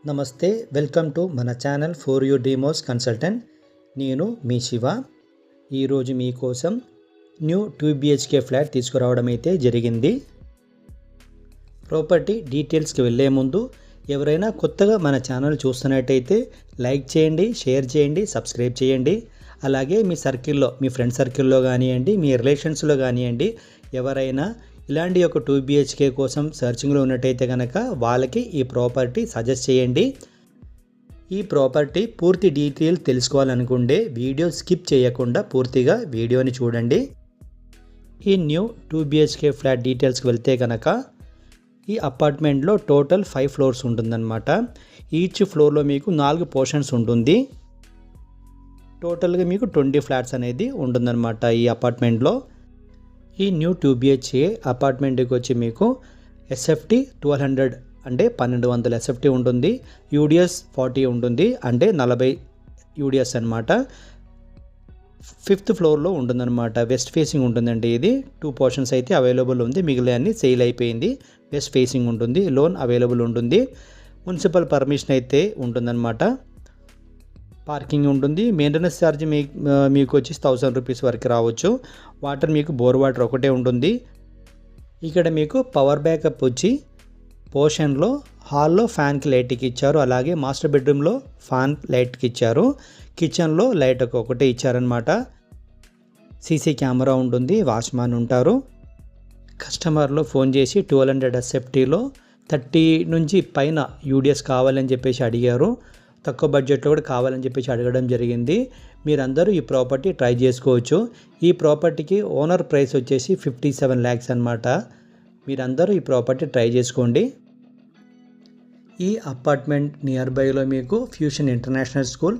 నమస్తే, welcome to మన channel for you Deimos consultant. నేను మీ శివ. ఈరోజు మీకోసం న్యూ 2 BHK ఫ్లాట్ తీసుకురావడం అయితే జరిగింది. ప్రాపర్టీ డీటెయిల్స్కి వెళ్ళే ముందు ఎవరైనా కొత్తగా మన ఛానల్ చూస్తున్నట్టయితే లైక్ చేయండి, షేర్ చేయండి, సబ్స్క్రైబ్ చేయండి. అలాగే మీ సర్కిల్లో, మీ ఫ్రెండ్ సర్కిల్లో కానివ్వండి, మీ రిలేషన్స్లో కానివ్వండి, ఎవరైనా ఇలాంటి ఒక 2 BHK కోసం సర్చింగ్లో ఉన్నట్టయితే కనుక వాళ్ళకి ఈ ప్రాపర్టీ సజెస్ట్ చేయండి. ఈ ప్రాపర్టీ పూర్తి డీటెయిల్ తెలుసుకోవాలనుకుంటే వీడియో స్కిప్ చేయకుండా పూర్తిగా వీడియోని చూడండి. ఈ న్యూ 2 BHK ఫ్లాట్ డీటెయిల్స్కి వెళ్తే కనుక ఈ అపార్ట్మెంట్లో టోటల్ 5 ఫ్లోర్స్ ఉంటుందన్నమాట. ఈచ్ ఫ్లోర్లో మీకు 4 పోర్షన్స్ ఉంటుంది. టోటల్గా మీకు 20 ఫ్లాట్స్ అనేది ఉంటుందన్నమాట ఈ అపార్ట్మెంట్లో. ఈ న్యూ 2 BHK అపార్ట్మెంట్కి వచ్చి మీకు SFT 1200 అంటే 1200 SFT ఉంటుంది. UDS 40 ఉంటుంది, అంటే 40 UDS అనమాట. 5th ఫ్లోర్లో ఉంటుందన్నమాట. వెస్ట్ ఫేసింగ్ ఉంటుందండి. ఇది 2 పోర్షన్స్ అయితే అవైలబుల్ ఉంది, మిగిలిన అన్ని సేల్ అయిపోయింది. వెస్ట్ ఫేసింగ్ ఉంటుంది, లోన్ అవైలబుల్ ఉంటుంది. మున్సిపల్ పర్మిషన్ అయితే ఉంటుందన్నమాట. పార్కింగ్ ఉంటుంది. మెయింటెనెన్స్ ఛార్జ్ మీకు వచ్చి 1000 రూపీస్ వరకు రావచ్చు. వాటర్ మీకు బోర్ వాటర్ ఒకటే ఉంటుంది. ఇక్కడ మీకు పవర్ బ్యాకప్ వచ్చి పోర్షన్లో హాల్లో ఫ్యాన్కి లైట్కి ఇచ్చారు, అలాగే మాస్టర్ బెడ్రూమ్లో ఫ్యాన్ లైట్కి ఇచ్చారు. కిచెన్లో లైట్ ఒకటే ఇచ్చారనమాట. సీసీ కెమెరా ఉంటుంది, వాచ్మ్యాన్ ఉంటారు. కస్టమర్లో ఫోన్ చేసి 1200 SFTలో 30 నుంచి పైన UDS కావాలని చెప్పేసి అడిగారు. తక్కువ బడ్జెట్లో కూడా కావాలని చెప్పేసి అడగడం జరిగింది. మీరందరూ ఈ ప్రాపర్టీ ట్రై చేసుకోవచ్చు. ఈ ప్రాపర్టీకి ఓనర్ ప్రైస్ వచ్చేసి 57 lakhs అనమాట. మీరందరూ ఈ ప్రాపర్టీ ట్రై చేసుకోండి. ఈ అపార్ట్మెంట్ నియర్ బైలో మీకు fusion international school,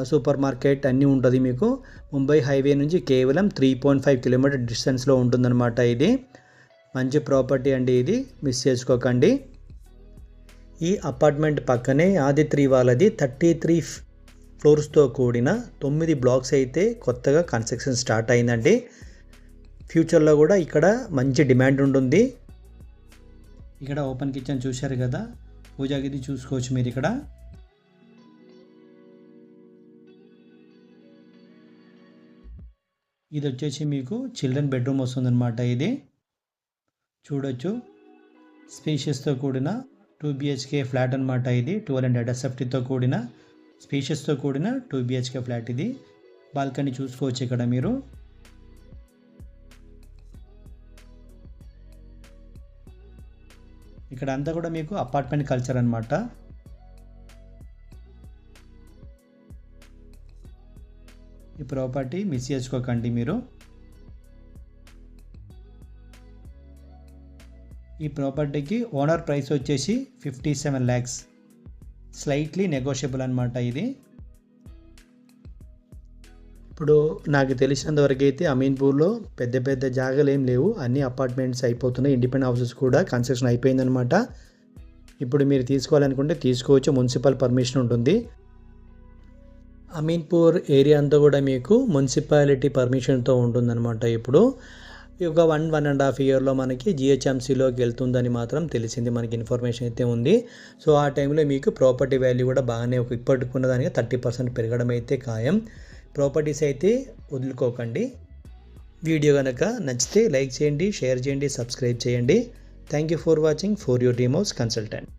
super market అన్నీ ఉంటుంది. మీకు ముంబై హైవే నుంచి కేవలం 3.5 కిలోమీటర్ డిస్టెన్స్లో ఉంటుందన్నమాట. ఇది మంచి ప్రాపర్టీ అండి, ఇది మిస్ చేసుకోకండి. ఈ అపార్ట్మెంట్ పక్కనే ఆదిత్రి వాళ్ళది 33 ఫ్లోర్స్తో కూడిన 9 బ్లాక్స్ అయితే కొత్తగా కన్స్ట్రక్షన్ స్టార్ట్ అయిందండి. ఫ్యూచర్లో కూడా ఇక్కడ మంచి డిమాండ్ ఉంటుంది. ఇక్కడ ఓపెన్ కిచెన్ చూశారు కదా, పూజా గది చూసుకోవచ్చు మీరు. ఇక్కడ ఇది వచ్చేసి మీకు చిల్డ్రన్ బెడ్రూమ్ వస్తుందన్నమాట. ఇది చూడొచ్చు, స్పేషియస్తో కూడిన 2 BHK ఫ్లాట్ అనమాట. ఇది 1200 SFTతో కూడిన స్పేషియస్తో కూడిన 2 BHK ఫ్లాట్. ఇది బాల్కనీ చూసుకోవచ్చు ఇక్కడ మీరు. ఇక్కడ అంతా కూడా మీకు అపార్ట్మెంట్ కల్చర్ అనమాట. ఈ ప్రాపర్టీ మిస్ చేసుకోకండి మీరు. ఈ ప్రాపర్టీకి ఓనర్ ప్రైస్ వచ్చేసి 57 lakhs, స్లైట్లీ నెగోషియబుల్ అనమాట. ఇది ఇప్పుడు నాకు తెలిసినంతవరకు అయితే అమీన్పూర్లో పెద్ద జాగాలు ఏం లేవు, అన్ని అపార్ట్మెంట్స్ అయిపోతున్నాయి. ఇండిపెండెంట్ హౌసెస్ కూడా కన్స్ట్రక్షన్ అయిపోయిందనమాట. ఇప్పుడు మీరు తీసుకోవాలనుకుంటే తీసుకోవచ్చు, మున్సిపల్ పర్మిషన్ ఉంటుంది. అమీన్పూర్ ఏరియా అంతా కూడా మీకు మున్సిపాలిటీ పర్మిషన్తో ఉంటుందన్నమాట. ఇప్పుడు ఒక 1.5 yearలో మనకి GHMCలోకి వెళ్తుందని మాత్రం తెలిసింది, మనకి ఇన్ఫర్మేషన్ అయితే ఉంది. సో ఆ టైంలో మీకు ప్రాపర్టీ వాల్యూ కూడా బాగానే ఇప్పటికున్న దానికి 30% పెరగడం అయితే ఖాయం. ప్రాపర్టీస్ అయితే వదులుకోకండి. వీడియో కనుక నచ్చితే లైక్ చేయండి, షేర్ చేయండి, సబ్స్క్రైబ్ చేయండి. Thank you for watching for your demos consultant.